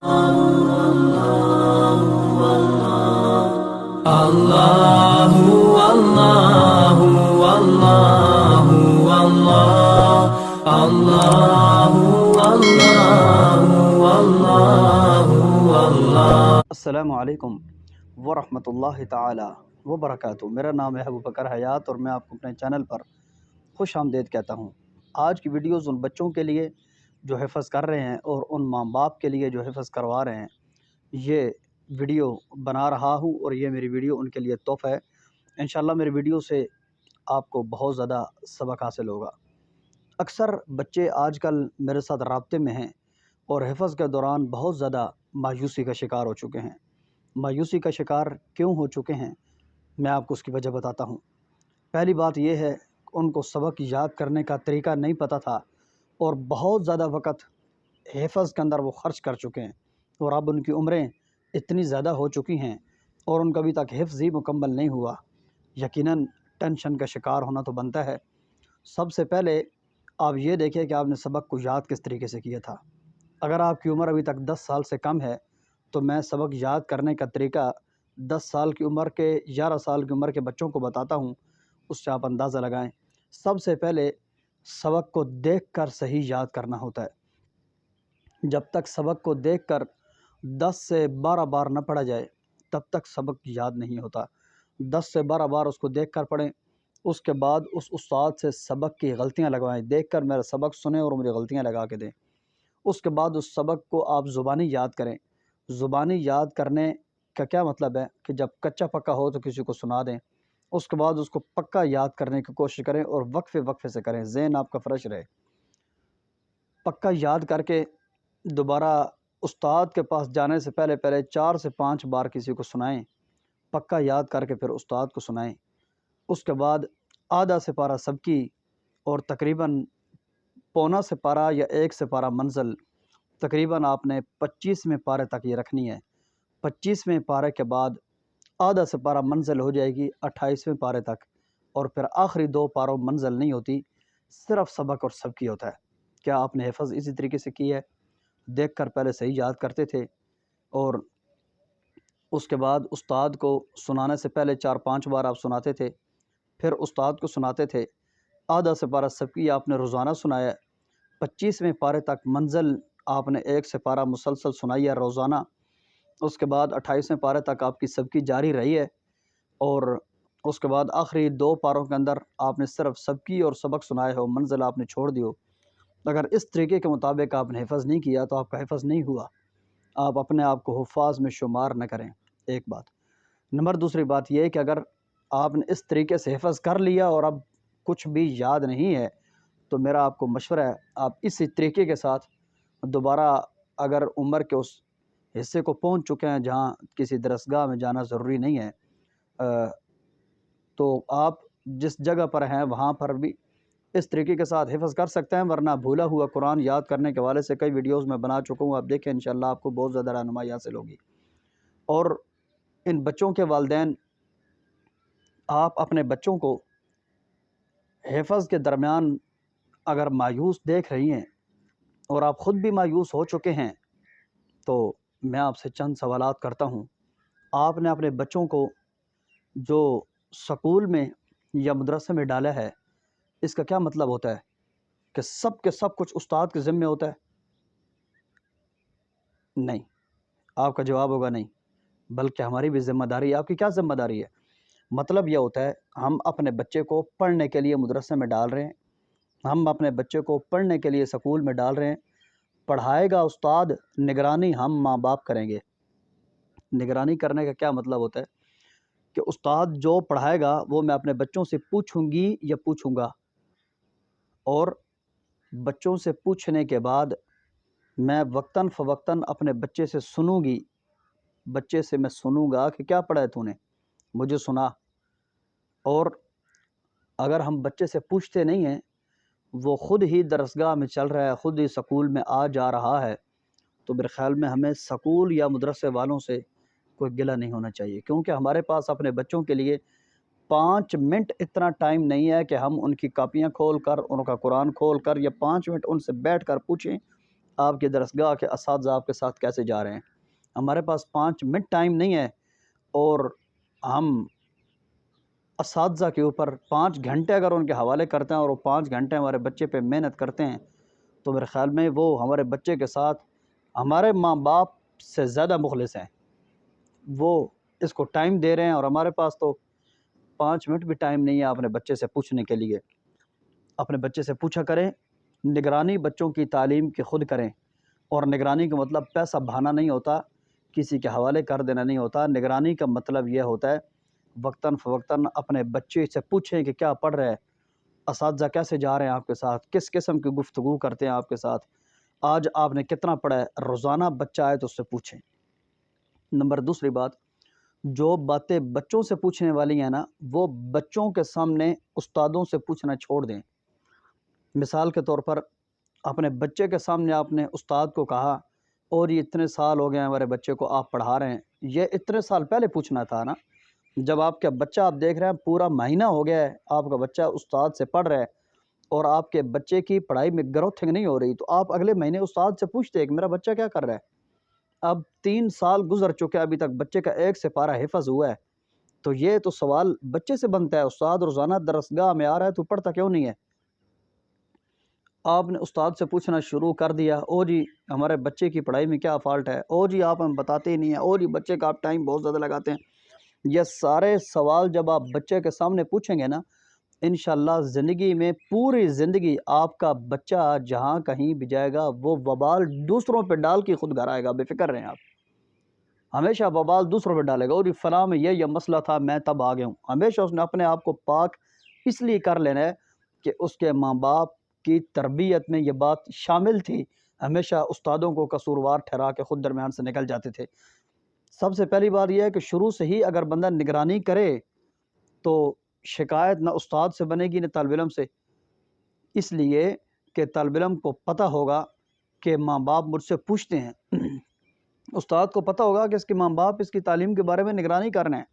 Allahu Allahu Allahu Allah Allahu Allahu Allahu Allah. السلام ورحمۃ اللہ تعالی وبرکاتہ. میرا نام ہے ابو بکر حیات اور میں آپ کو اپنے چینل پر خوش آمدید کہتا ہوں. آج کی ویڈیوز ان بچوں کے لیے جو حفظ کر رہے ہیں اور ان ماں باپ کے لیے جو حفظ کروا رہے ہیں. یہ ویڈیو بنا رہا ہوں اور یہ میری ویڈیو ان کے لیے تحفہ ہے. انشاءاللہ میری ویڈیو سے آپ کو بہت زیادہ سبق حاصل ہوگا. اکثر بچے آج کل میرے ساتھ رابطے میں ہیں اور حفظ کے دوران بہت زیادہ مایوسی کا شکار ہو چکے ہیں. مایوسی کا شکار کیوں ہو چکے ہیں میں آپ کو اس کی وجہ بتاتا ہوں. پہلی بات یہ ہے کہ ان کو سبق یاد کرنے کا طریقہ نہیں پتہ تھا اور بہت زیادہ وقت حفظ کے اندر وہ خرچ کر چکے ہیں اور اب ان کی عمریں اتنی زیادہ ہو چکی ہیں اور ان کا ابھی تک حفظ ہی مکمل نہیں ہوا. یقیناً ٹینشن کا شکار ہونا تو بنتا ہے. سب سے پہلے آپ یہ دیکھیں کہ آپ نے سبق کو یاد کس طریقے سے کیا تھا. اگر آپ کی عمر ابھی تک 10 سال سے کم ہے تو میں سبق یاد کرنے کا طریقہ 10 سال کی عمر کے 11 سال کی عمر کے بچوں کو بتاتا ہوں. اس سے آپ اندازہ لگائیں. سب سے پہلے سبق کو دیکھ کر صحیح یاد کرنا ہوتا ہے. جب تک سبق کو دیکھ کر 10 سے 12 بار نہ پڑھا جائے تب تک سبق یاد نہیں ہوتا. 10 سے 12 بار اس کو دیکھ کر پڑھیں. اس کے بعد اس استاد سے سبق کی غلطیاں لگوائیں. دیکھ کر میرا سبق سنیں اور مجھے غلطیاں لگا کے دیں. اس کے بعد اس سبق کو آپ زبانی یاد کریں. زبانی یاد کرنے کا کیا مطلب ہے کہ جب کچا پکا ہو تو کسی کو سنا دیں. اس کے بعد اس کو پکا یاد کرنے کی کوشش کریں اور وقفے وقفے سے کریں. ذہن آپ کا فریش رہے. پکا یاد کر کے دوبارہ استاد کے پاس جانے سے پہلے 4 سے 5 بار کسی کو سنائیں. پکا یاد کر کے پھر استاد کو سنائیں. اس کے بعد آدھا سپارہ سبکی اور تقریباً پونا سپارہ یا 1 سپارہ منزل تقریباً آپ نے 25ویں پارے تک یہ رکھنی ہے. 25ویں پارے کے بعد آدھا سپارہ منزل ہو جائے گی 28ویں پارے تک اور پھر آخری 2 پاروں منزل نہیں ہوتی, صرف سبق اور سبکی ہوتا ہے. کیا آپ نے حفظ اسی طریقے سے کی ہے؟ دیکھ کر پہلے صحیح یاد کرتے تھے اور اس کے بعد استاد کو سنانے سے پہلے 4-5 بار آپ سناتے تھے, پھر استاد کو سناتے تھے. آدھا سپارہ سبکی آپ نے روزانہ سنایا. 25ویں پارے تک منزل آپ نے 1 سپارہ مسلسل سنائی ہے روزانہ. اس کے بعد 28ویں پارے تک آپ کی سبکی جاری رہی ہے اور اس کے بعد آخری 2 پاروں کے اندر آپ نے صرف سبکی اور سبق سنائے ہو, منزل آپ نے چھوڑ دیو. اگر اس طریقے کے مطابق آپ نے حفظ نہیں کیا تو آپ کا حفظ نہیں ہوا. آپ اپنے آپ کو حفاظ میں شمار نہ کریں. ایک بات. نمبر دوسری بات یہ ہے کہ اگر آپ نے اس طریقے سے حفظ کر لیا اور اب کچھ بھی یاد نہیں ہے تو میرا آپ کو مشورہ ہے آپ اسی طریقے کے ساتھ دوبارہ اگر عمر کے اس حصے کو پہنچ چکے ہیں جہاں کسی درسگاہ میں جانا ضروری نہیں ہے تو آپ جس جگہ پر ہیں وہاں پر بھی اس طریقے کے ساتھ حفظ کر سکتے ہیں. ورنہ بھولا ہوا قرآن یاد کرنے کے حوالے سے کئی ویڈیوز میں بنا چکا ہوں, آپ دیکھیں انشاءاللہ آپ کو بہت زیادہ رہنمائی حاصل ہوگی. اور ان بچوں کے والدین آپ اپنے بچوں کو حفظ کے درمیان اگر مایوس دیکھ رہی ہیں اور آپ خود بھی مایوس ہو چکے ہیں تو میں آپ سے چند سوالات کرتا ہوں. آپ نے اپنے بچوں کو جو سکول میں یا مدرسے میں ڈالا ہے اس کا کیا مطلب ہوتا ہے کہ سب کے سب کچھ استاد کے ذمہ ہوتا ہے؟ نہیں. آپ کا جواب ہوگا نہیں, بلکہ ہماری بھی ذمہ داری ہے. آپ کی کیا ذمہ داری ہے؟ مطلب یہ ہوتا ہے ہم اپنے بچے کو پڑھنے کے لیے مدرسے میں ڈال رہے ہیں, ہم اپنے بچے کو پڑھنے کے لیے سکول میں ڈال رہے ہیں. پڑھائے گا استاد, نگرانی ہم ماں باپ کریں گے. نگرانی کرنے کا کیا مطلب ہوتا ہے کہ استاد جو پڑھائے گا وہ میں اپنے بچوں سے پوچھوں گی یا پوچھوں گا, اور بچوں سے پوچھنے کے بعد میں وقتاً فوقتاً اپنے بچے سے سنوں گی. بچے سے میں سنوں گا کہ کیا پڑھا ہے تو نے, مجھے سنا. اور اگر ہم بچے سے پوچھتے نہیں ہیں, وہ خود ہی درسگاہ میں چل رہا ہے, خود ہی سکول میں آ جا رہا ہے, تو میرے خیال میں ہمیں سکول یا مدرسے والوں سے کوئی گلہ نہیں ہونا چاہیے. کیونکہ ہمارے پاس اپنے بچوں کے لیے 5 منٹ اتنا ٹائم نہیں ہے کہ ہم ان کی کاپیاں کھول کر ان کا قرآن کھول کر یا 5 منٹ ان سے بیٹھ کر پوچھیں آپ کی درسگاہ کے اساتذہ آپ کے ساتھ کیسے جا رہے ہیں؟ ہمارے پاس 5 منٹ ٹائم نہیں ہے اور ہم اساتذہ کے اوپر 5 گھنٹے اگر ان کے حوالے کرتے ہیں اور وہ 5 گھنٹے ہمارے بچے پہ محنت کرتے ہیں تو میرے خیال میں وہ ہمارے بچے کے ساتھ ہمارے ماں باپ سے زیادہ مخلص ہیں. وہ اس کو ٹائم دے رہے ہیں اور ہمارے پاس تو 5 منٹ بھی ٹائم نہیں ہے اپنے بچے سے پوچھنے کے لیے. اپنے بچے سے پوچھا کریں. نگرانی بچوں کی تعلیم کی خود کریں، اور نگرانی کا مطلب پیسہ بہانا نہیں ہوتا، کسی کے حوالے کر دینا نہیں ہوتا. نگرانی کا مطلب یہ ہوتا ہے وقتاً فوقتاً اپنے بچے سے پوچھیں کہ کیا پڑھ رہے ہیں، اساتذہ کیسے جا رہے ہیں آپ کے ساتھ، کس قسم کی گفتگو کرتے ہیں آپ کے ساتھ، آج آپ نے کتنا پڑھا ہے. روزانہ بچہ آئے تو اس سے پوچھیں. دوسری بات، جو باتیں بچوں سے پوچھنے والی ہیں نا، وہ بچوں کے سامنے استادوں سے پوچھنا چھوڑ دیں. مثال کے طور پر اپنے بچے کے سامنے آپ نے استاد کو کہا اور یہ اتنے سال ہو گئے ہیں ہمارے بچے کو آپ پڑھا رہے ہیں، یہ اتنے سال پہلے پوچھنا تھا نا. جب آپ کا بچہ آپ دیکھ رہے ہیں پورا مہینہ ہو گیا ہے آپ کا بچہ استاد سے پڑھ رہا ہے اور آپ کے بچے کی پڑھائی میں گروتھنگ نہیں ہو رہی، تو آپ اگلے مہینے استاد سے پوچھتے ہیں کہ میرا بچہ کیا کر رہا ہے. اب 3 سال گزر چکے، ابھی تک بچے کا 1 سپارہ حفظ ہوا ہے، تو یہ تو سوال بچے سے بنتا ہے. استاد روزانہ درسگاہ میں آ رہا ہے تو پڑھتا کیوں نہیں ہے؟ آپ نے استاد سے پوچھنا شروع کر دیا، او جی ہمارے بچے کی پڑھائی میں کیا فالٹ ہے، او جی آپ ہم بتاتے ہی نہیں ہیں، او جی بچے کا آپ ٹائم بہت زیادہ لگاتے ہیں. یہ سارے سوال جب آپ بچے کے سامنے پوچھیں گے نا، انشاءاللہ زندگی میں پوری زندگی آپ کا بچہ جہاں کہیں بھی جائے گا وہ وبال دوسروں پہ ڈال کے خود گھر آئے گا. بے فکر رہیں آپ، ہمیشہ وبال دوسروں پہ ڈالے گا. اور یہ فلاں میں یہ مسئلہ تھا میں تب آ گیا ہوں. ہمیشہ اس نے اپنے آپ کو پاک اس لیے کر لینا ہے کہ اس کے ماں باپ کی تربیت میں یہ بات شامل تھی. ہمیشہ استادوں کو قصوروار ٹھہرا کے خود درمیان سے نکل جاتے تھے. سب سے پہلی بات یہ ہے کہ شروع سے ہی اگر بندہ نگرانی کرے تو شکایت نہ استاد سے بنے گی نہ طالب علم سے، اس لیے کہ طالب علم کو پتہ ہوگا کہ ماں باپ مجھ سے پوچھتے ہیں، استاد کو پتہ ہوگا کہ اس کے ماں باپ اس کی تعلیم کے بارے میں نگرانی کرنا ہے.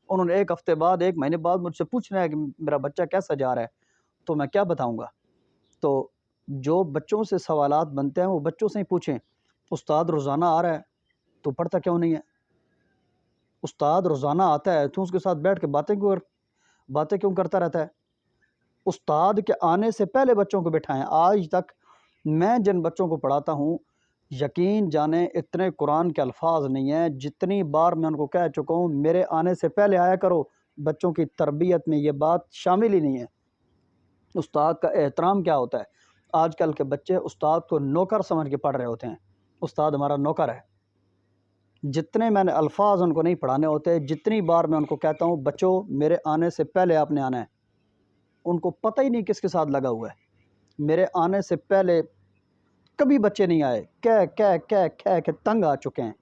انہوں نے 1 ہفتے بعد 1 مہینے بعد مجھ سے پوچھنا ہے کہ میرا بچہ کیسا جا رہا ہے، تو میں کیا بتاؤں گا. تو جو بچوں سے سوالات بنتے ہیں وہ بچوں سے ہی پوچھیں. استاد روزانہ آ رہا ہے تو پڑھتا کیوں نہیں ہے؟ استاد روزانہ آتا ہے تو اس کے ساتھ بیٹھ کے باتیں کیوں کرتا رہتا ہے؟ استاد کے آنے سے پہلے بچوں کو بٹھائیں. آج تک میں جن بچوں کو پڑھاتا ہوں یقین جانیں اتنے قرآن کے الفاظ نہیں ہیں جتنی بار میں ان کو کہہ چکا ہوں میرے آنے سے پہلے آیا کرو. بچوں کی تربیت میں یہ بات شامل ہی نہیں ہے. استاد کا احترام کیا ہوتا ہے؟ آج کل کے بچے استاد کو نوکر سمجھ کے پڑھ رہے ہوتے ہیں. استاد ہمارا نوکر ہے. جتنے میں نے الفاظ ان کو نہیں پڑھانے ہوتے، جتنی بار میں ان کو کہتا ہوں بچوں میرے آنے سے پہلے آپ نے آنا ہے، ان کو پتہ ہی نہیں کس کے ساتھ لگا ہوا ہے. میرے آنے سے پہلے کبھی بچے نہیں آئے، کہہ کے تنگ آ چکے ہیں.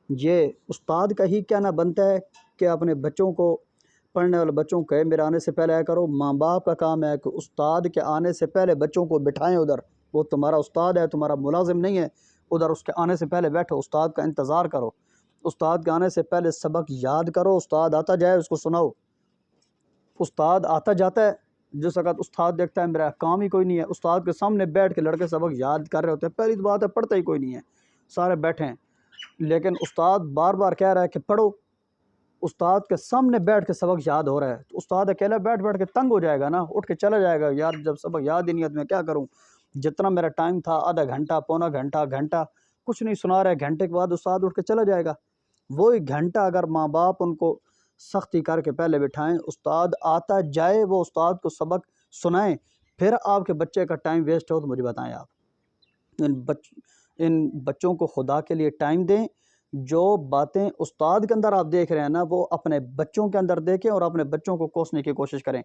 یہ استاد کا ہی کہنا بنتا ہے کہ اپنے بچوں کو، پڑھنے والے بچوں کو کہے میرے آنے سے پہلے آیا کرو. ماں باپ کا کام ہے کہ استاد کے آنے سے پہلے بچوں کو بٹھائیں ادھر. وہ تمہارا استاد ہے، تمہارا ملازم نہیں ہے. ادھر اس کے آنے سے پہلے بیٹھو، استاد کا انتظار کرو. استاد کے آنے سے پہلے سبق یاد کرو. استاد آتا جائے اس کو سناؤ. استاد آتا جاتا ہے، جس وقت استاد دیکھتا ہے میرا کام ہی کوئی نہیں ہے، استاد کے سامنے بیٹھ کے لڑکے سبق یاد کر رہے ہوتے ہیں. پہلی بات ہے پڑھتا ہی کوئی نہیں ہے، سارے بیٹھے ہیں. لیکن استاد بار بار کہہ رہا ہے کہ پڑھو. استاد کے سامنے بیٹھ کے سبق یاد ہو رہا ہے تو استاد اکیلا بیٹھ کے تنگ ہو جائے گا نا، اٹھ کے چلا جائے گا. یار جب سبق یاد ہی نہیں ہے تو میں کیا کروں؟ جتنا میرا ٹائم تھا آدھا گھنٹہ، پونا گھنٹہ کچھ نہیں سنا رہا ہے، گھنٹے کے بعد استاد اٹھ کے چلا جائے گا. وہی گھنٹہ اگر ماں باپ ان کو سختی کر کے پہلے بٹھائیں، استاد آتا جائے، وہ استاد کو سبق سنائیں، پھر آپ کے بچے کا ٹائم ویسٹ ہو تو مجھے بتائیں. آپ ان بچوں کو خدا کے لیے ٹائم دیں. جو باتیں استاد کے اندر آپ دیکھ رہے ہیں نا وہ اپنے بچوں کے اندر دیکھیں اور اپنے بچوں کو کوسنے کی کوشش کریں.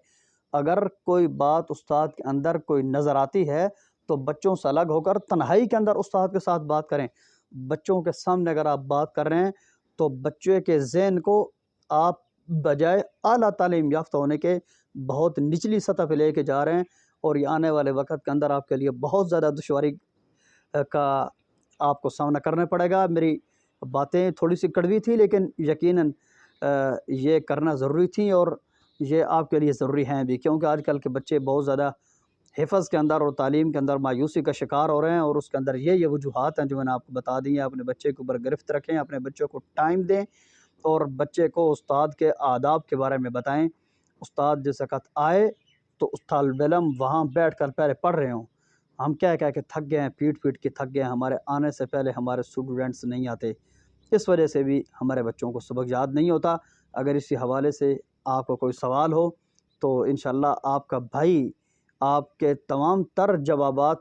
اگر کوئی بات استاد کے اندر کوئی نظر آتی ہے تو بچوں سے الگ ہو کر تنہائی کے اندر استاد کے ساتھ بات کریں. بچوں کے سامنے اگر آپ بات کر رہے ہیں تو بچے کے ذہن کو آپ بجائے اعلیٰ تعلیم یافتہ ہونے کے بہت نچلی سطح پہ لے کے جا رہے ہیں، اور یہ آنے والے وقت کے اندر آپ کے لیے بہت زیادہ دشواری کا آپ کو سامنا کرنا پڑے گا. میری باتیں تھوڑی سی کڑوی تھی لیکن یقیناً یہ کرنا ضروری تھیں، اور یہ آپ کے لیے ضروری ہیں بھی، کیونکہ آج کل کے بچے بہت زیادہ حفظ کے اندر اور تعلیم کے اندر مایوسی کا شکار ہو رہے ہیں، اور اس کے اندر یہ وجوہات ہیں جو میں نے آپ کو بتا دی ہیں۔ اپنے بچے کے اوپر گرفت رکھیں، اپنے بچوں کو ٹائم دیں، اور بچے کو استاد کے آداب کے بارے میں بتائیں۔ استاد جس وقت آئے تو اس طالب علم وہاں بیٹھ کر پہلے پڑھ رہے ہوں۔ ہم کہہ کہ تھک گئے ہیں، پیٹ کے تھک گئے ہیں، ہمارے آنے سے پہلے ہمارے اسٹوڈنٹس نہیں آتے، اس وجہ سے بھی ہمارے بچوں کو سبق یاد نہیں ہوتا۔ اگر اسی حوالے سے آپ کو کوئی سوال ہو تو انشاءاللہ آپ کا بھائی آپ کے تمام تر جوابات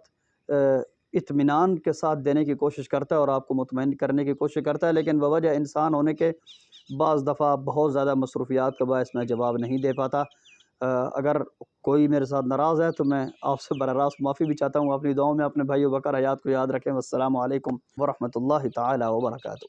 اطمینان کے ساتھ دینے کی کوشش کرتا ہے اور آپ کو مطمئن کرنے کی کوشش کرتا ہے، لیکن بوجہ انسان ہونے کے بعض دفعہ بہت زیادہ مصروفیات کا باعث میں جواب نہیں دے پاتا۔ اگر کوئی میرے ساتھ ناراض ہے تو میں آپ سے براہ راست معافی بھی چاہتا ہوں۔ اپنی دعاؤں میں اپنے بھائی ابوبکر حیات کو یاد رکھیں۔ والسلام علیکم ورحمۃ اللہ تعالی وبرکاتہ۔